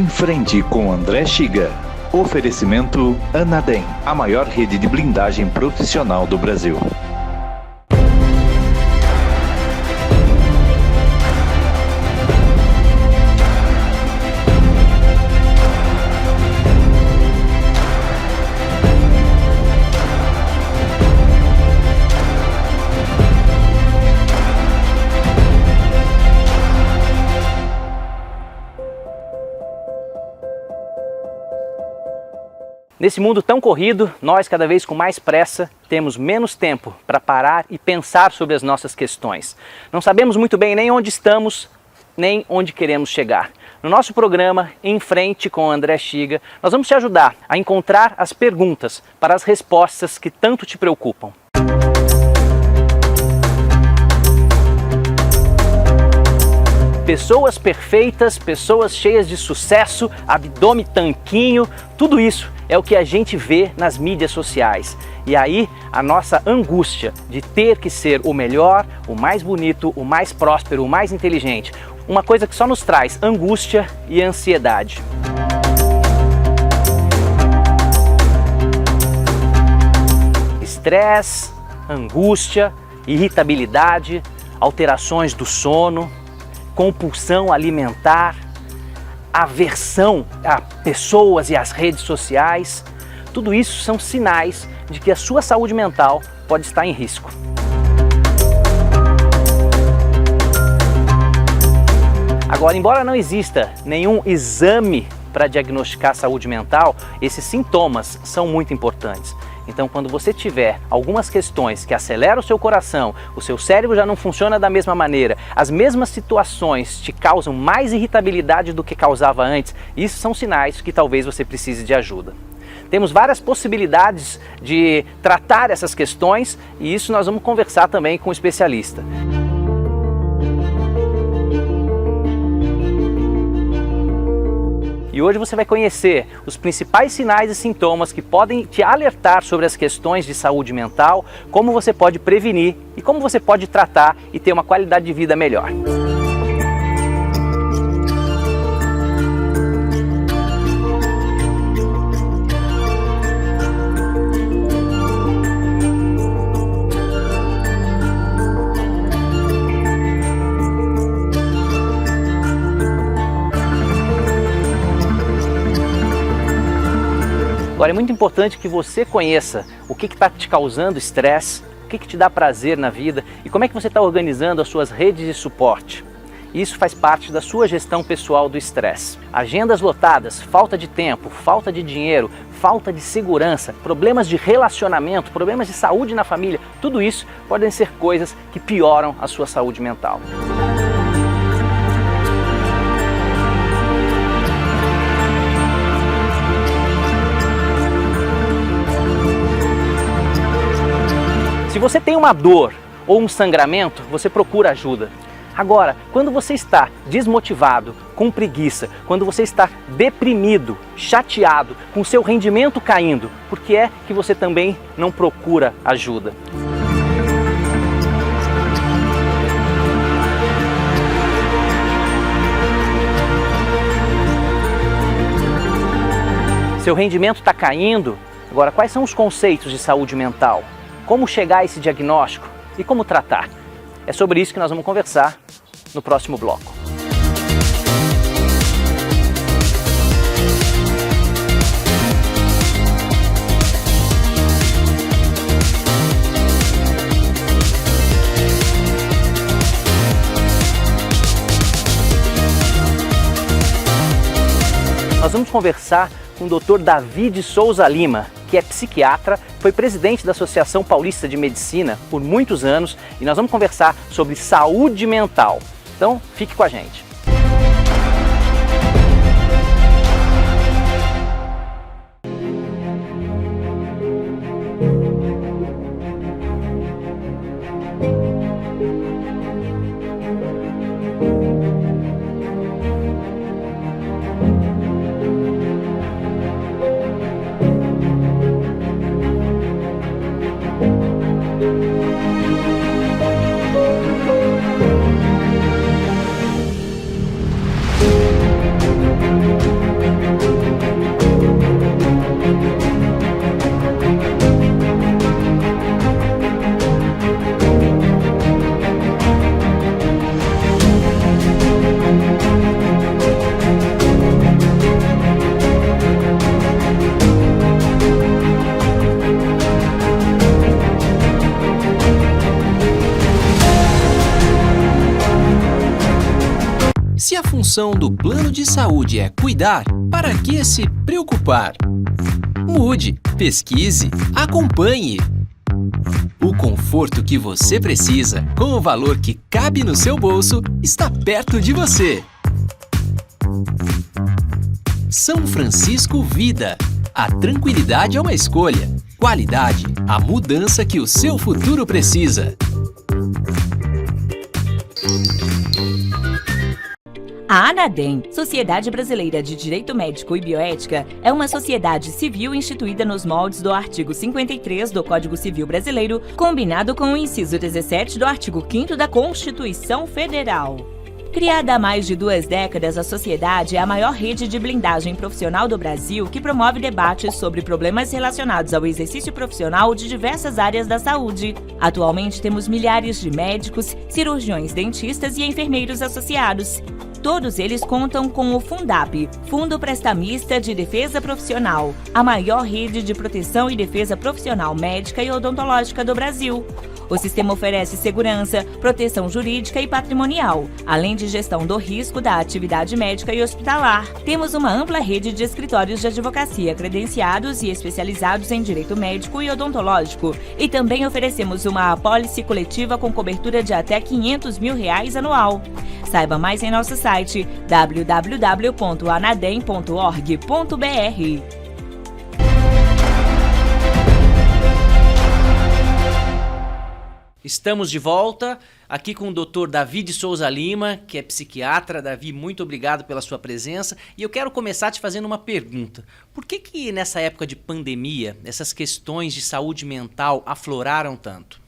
Em Frente com André Xiga. Oferecimento Anadem, a maior rede de blindagem profissional do Brasil. Nesse mundo tão corrido, nós cada vez com mais pressa temos menos tempo para parar e pensar sobre as nossas questões. Não sabemos muito bem nem onde estamos, nem onde queremos chegar. No nosso programa Em Frente com André Xiga, nós vamos te ajudar a encontrar as perguntas para as respostas que tanto te preocupam. Pessoas perfeitas, pessoas cheias de sucesso, abdômen tanquinho, tudo isso é o que a gente vê nas mídias sociais. E aí a nossa angústia de ter que ser o melhor, o mais bonito, o mais próspero, o mais inteligente. Uma coisa que só nos traz angústia e ansiedade. Estresse, angústia, irritabilidade, alterações do sono, compulsão alimentar, aversão a pessoas e às redes sociais, tudo isso são sinais de que a sua saúde mental pode estar em risco. Agora, embora não exista nenhum exame para diagnosticar a saúde mental, esses sintomas são muito importantes. Então, quando você tiver algumas questões que aceleram o seu coração, o seu cérebro já não funciona da mesma maneira, as mesmas situações te causam mais irritabilidade do que causava antes, isso são sinais que talvez você precise de ajuda. Temos várias possibilidades de tratar essas questões e isso nós vamos conversar também com o especialista. E hoje você vai conhecer os principais sinais e sintomas que podem te alertar sobre as questões de saúde mental, como você pode prevenir e como você pode tratar e ter uma qualidade de vida melhor. Agora é muito importante que você conheça o que está te causando estresse, o que te dá prazer na vida e como é que você está organizando as suas redes de suporte. Isso faz parte da sua gestão pessoal do estresse. Agendas lotadas, falta de tempo, falta de dinheiro, falta de segurança, problemas de relacionamento, problemas de saúde na família, tudo isso podem ser coisas que pioram a sua saúde mental. Se você tem uma dor ou um sangramento, você procura ajuda. Agora, quando você está desmotivado, com preguiça, quando você está deprimido, chateado, com seu rendimento caindo, por que é que você também não procura ajuda? Seu rendimento está caindo? Agora, quais são os conceitos de saúde mental? Como chegar a esse diagnóstico e como tratar? É sobre isso que nós vamos conversar no próximo bloco. Nós vamos conversar com o Dr. David Souza Lima, que é psiquiatra, foi presidente da Associação Paulista de Medicina por muitos anos e nós vamos conversar sobre saúde mental. Então, fique com a gente. função do plano de saúde é cuidar, para que se preocupar? Mude, pesquise, acompanhe. O conforto que você precisa, com o valor que cabe no seu bolso, está perto de você. São Francisco Vida. A tranquilidade é uma escolha. Qualidade, a mudança que o seu futuro precisa. A Anadem, Sociedade Brasileira de Direito Médico e Bioética, é uma sociedade civil instituída nos moldes do artigo 53 do Código Civil Brasileiro, combinado com o inciso 17 do artigo 5º da Constituição Federal. Criada há mais de 2 décadas, a sociedade é a maior rede de blindagem profissional do Brasil que promove debates sobre problemas relacionados ao exercício profissional de diversas áreas da saúde. Atualmente temos milhares de médicos, cirurgiões dentistas e enfermeiros associados. Todos eles contam com o Fundap, Fundo Prestamista de Defesa Profissional, a maior rede de proteção e defesa profissional médica e odontológica do Brasil. O sistema oferece segurança, proteção jurídica e patrimonial, além de gestão do risco da atividade médica e hospitalar. Temos uma ampla rede de escritórios de advocacia credenciados e especializados em direito médico e odontológico. E também oferecemos uma apólice coletiva com cobertura de até R$500 mil anual. Saiba mais em nosso site www.anadem.org.br. Estamos de volta aqui com o Dr. Davi de Souza Lima, que é psiquiatra. Davi, muito obrigado pela sua presença. E eu quero começar te fazendo uma pergunta. Por que nessa época de pandemia, essas questões de saúde mental afloraram tanto?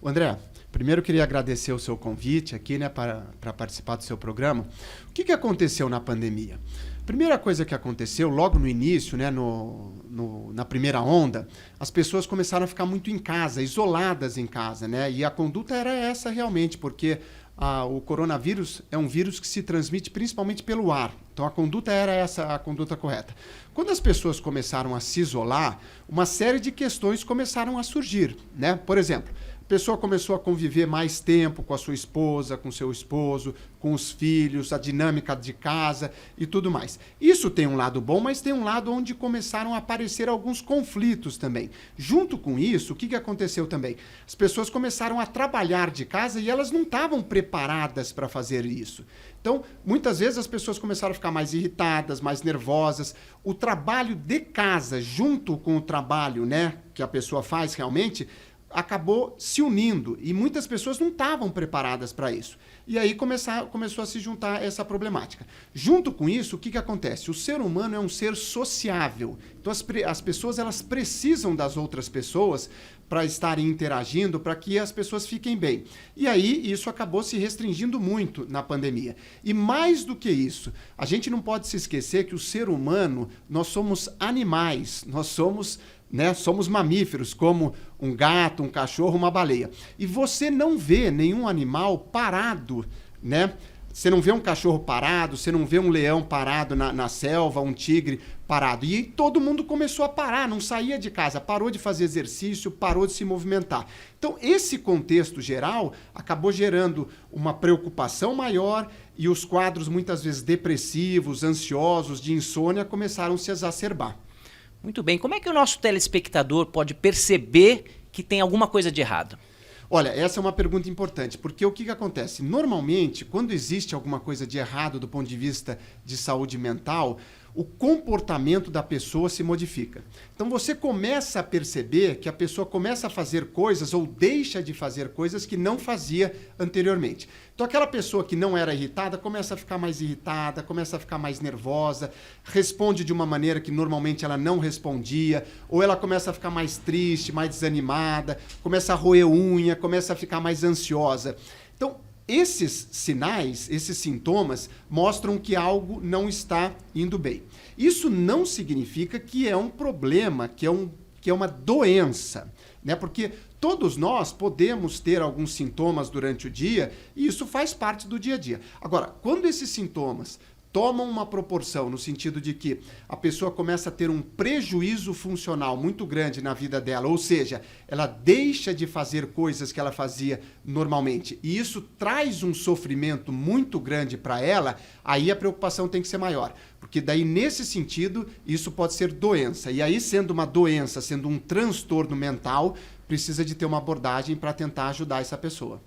André, primeiro eu queria agradecer o seu convite aqui, né, para participar do seu programa. O que aconteceu na pandemia? Primeira coisa que aconteceu, logo no início, né, na primeira onda, as pessoas começaram a ficar muito em casa, isoladas em casa, né? E a conduta era essa realmente, porque o coronavírus é um vírus que se transmite principalmente pelo ar. Então a conduta era essa, a conduta correta. Quando as pessoas começaram a se isolar, uma série de questões começaram a surgir, né? Por exemplo, a pessoa começou a conviver mais tempo com a sua esposa, com seu esposo, com os filhos, a dinâmica de casa e tudo mais. Isso tem um lado bom, mas tem um lado onde começaram a aparecer alguns conflitos também. Junto com isso, o que aconteceu também? As pessoas começaram a trabalhar de casa e elas não estavam preparadas para fazer isso. Então, muitas vezes as pessoas começaram a ficar mais irritadas, mais nervosas. O trabalho de casa, junto com o trabalho, né, que a pessoa faz realmente, acabou se unindo e muitas pessoas não estavam preparadas para isso. E aí começou a se juntar essa problemática. Junto com isso, o que acontece? O ser humano é um ser sociável. Então as pessoas elas precisam das outras pessoas para estarem interagindo, para que as pessoas fiquem bem. E aí isso acabou se restringindo muito na pandemia. E mais do que isso, a gente não pode se esquecer que o ser humano, nós somos animais, nós somos mamíferos, como um gato, um cachorro, uma baleia. E você não vê nenhum animal parado, né? Você não vê um cachorro parado, você não vê um leão parado na selva, um tigre parado. E todo mundo começou a parar, não saía de casa, parou de fazer exercício, parou de se movimentar. Então, esse contexto geral acabou gerando uma preocupação maior e os quadros, muitas vezes depressivos, ansiosos, de insônia, começaram a se exacerbar. Muito bem. Como é que o nosso telespectador pode perceber que tem alguma coisa de errado? Olha, essa é uma pergunta importante, porque o que acontece? Normalmente, quando existe alguma coisa de errado do ponto de vista de saúde mental, o comportamento da pessoa se modifica. Então você começa a perceber que a pessoa começa a fazer coisas ou deixa de fazer coisas que não fazia anteriormente. Então aquela pessoa que não era irritada começa a ficar mais irritada, começa a ficar mais nervosa, responde de uma maneira que normalmente ela não respondia, ou ela começa a ficar mais triste, mais desanimada, começa a roer unha, começa a ficar mais ansiosa. Então, esses sinais, esses sintomas, mostram que algo não está indo bem. Isso não significa que é um problema, que é uma doença, né? Porque todos nós podemos ter alguns sintomas durante o dia e isso faz parte do dia a dia. Agora, quando esses sintomas tomam uma proporção no sentido de que a pessoa começa a ter um prejuízo funcional muito grande na vida dela, ou seja, ela deixa de fazer coisas que ela fazia normalmente, e isso traz um sofrimento muito grande para ela, aí a preocupação tem que ser maior, porque daí nesse sentido isso pode ser doença, e aí sendo uma doença, sendo um transtorno mental, precisa de ter uma abordagem para tentar ajudar essa pessoa.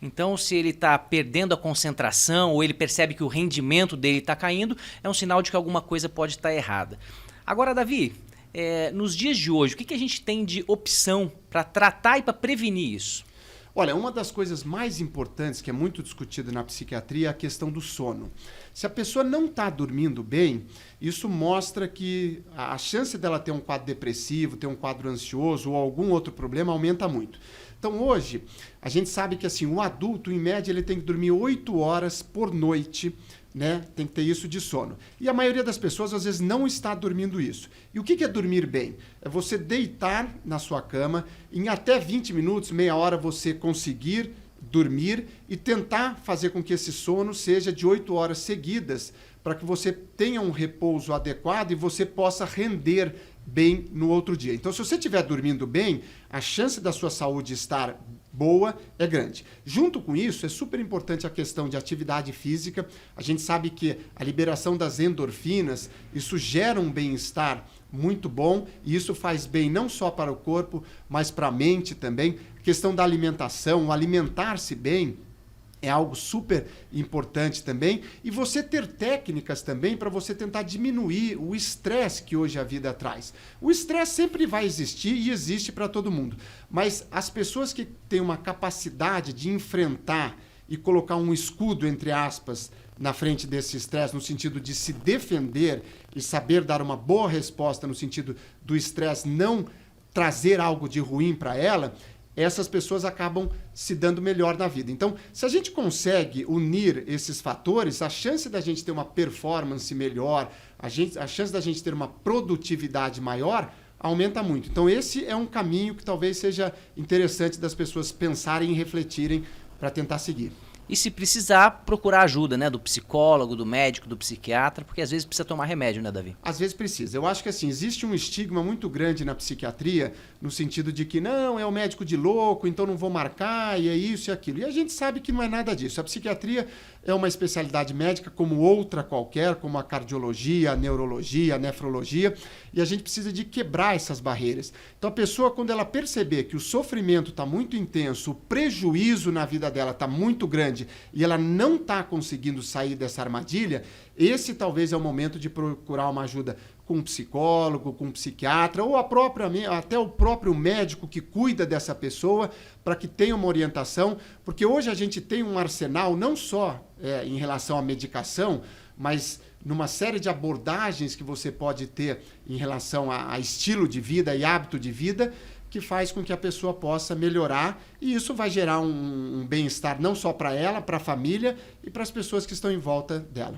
Então, se ele está perdendo a concentração ou ele percebe que o rendimento dele está caindo, é um sinal de que alguma coisa pode estar errada. Agora, Davi, nos dias de hoje, o que a gente tem de opção para tratar e para prevenir isso? Olha, uma das coisas mais importantes que é muito discutida na psiquiatria é a questão do sono. Se a pessoa não está dormindo bem, isso mostra que a chance dela ter um quadro depressivo, ter um quadro ansioso ou algum outro problema aumenta muito. Então hoje, a gente sabe que assim, o adulto, em média, ele tem que dormir 8 horas por noite, né? Tem que ter isso de sono. E a maioria das pessoas, às vezes, não está dormindo isso. E o que é dormir bem? É você deitar na sua cama, em até 20 minutos, meia hora, você conseguir dormir e tentar fazer com que esse sono seja de 8 horas seguidas, para que você tenha um repouso adequado e você possa render bem no outro dia. Então, se você estiver dormindo bem, a chance da sua saúde estar boa é grande. Junto com isso, é super importante a questão de atividade física. A gente sabe que a liberação das endorfinas, isso gera um bem-estar muito bom e isso faz bem não só para o corpo, mas para a mente também. A questão da alimentação, alimentar-se bem, é algo super importante também. E você ter técnicas também para você tentar diminuir o estresse que hoje a vida traz. O estresse sempre vai existir e existe para todo mundo. Mas as pessoas que têm uma capacidade de enfrentar e colocar um escudo, entre aspas, na frente desse estresse, no sentido de se defender e saber dar uma boa resposta no sentido do estresse não trazer algo de ruim para ela, essas pessoas acabam se dando melhor na vida. Então, se a gente consegue unir esses fatores, a chance da gente ter uma performance melhor, a chance da gente ter uma produtividade maior, aumenta muito. Então, esse é um caminho que talvez seja interessante das pessoas pensarem e refletirem para tentar seguir. E se precisar, procurar ajuda, né? Do psicólogo, do médico, do psiquiatra, porque às vezes precisa tomar remédio, né, Davi? Às vezes precisa. Eu acho que assim, existe um estigma muito grande na psiquiatria, no sentido de que não, é o médico de louco, então não vou marcar, e é isso e aquilo. E a gente sabe que não é nada disso. A psiquiatria é uma especialidade médica como outra qualquer, como a cardiologia, a neurologia, a nefrologia, e a gente precisa de quebrar essas barreiras. Então a pessoa, quando ela perceber que o sofrimento está muito intenso, o prejuízo na vida dela está muito grande, e ela não está conseguindo sair dessa armadilha, esse talvez é o momento de procurar uma ajuda com um psicólogo, com um psiquiatra, ou até o próprio médico que cuida dessa pessoa, para que tenha uma orientação, porque hoje a gente tem um arsenal, não só em relação à medicação, mas numa série de abordagens que você pode ter em relação a estilo de vida e hábito de vida, que faz com que a pessoa possa melhorar, e isso vai gerar um bem-estar não só para ela, para a família e para as pessoas que estão em volta dela.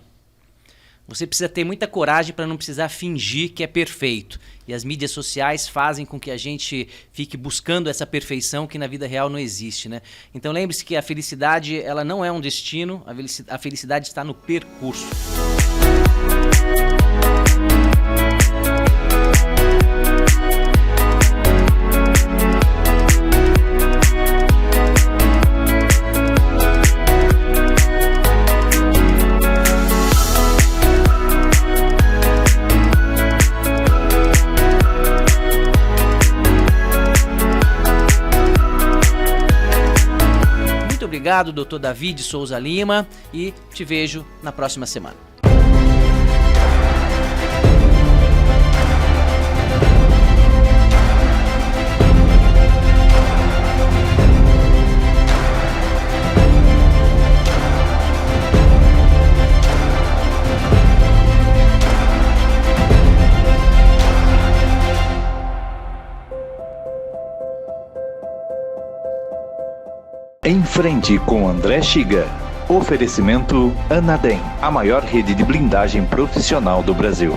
Você precisa ter muita coragem para não precisar fingir que é perfeito. E as mídias sociais fazem com que a gente fique buscando essa perfeição que na vida real não existe, né? Então lembre-se que a felicidade, ela não é um destino, a felicidade está no percurso. Obrigado, Dr. Davi de Souza Lima, e te vejo na próxima semana. Em frente com André Xiga. Oferecimento Anadem, a maior rede de blindagem profissional do Brasil.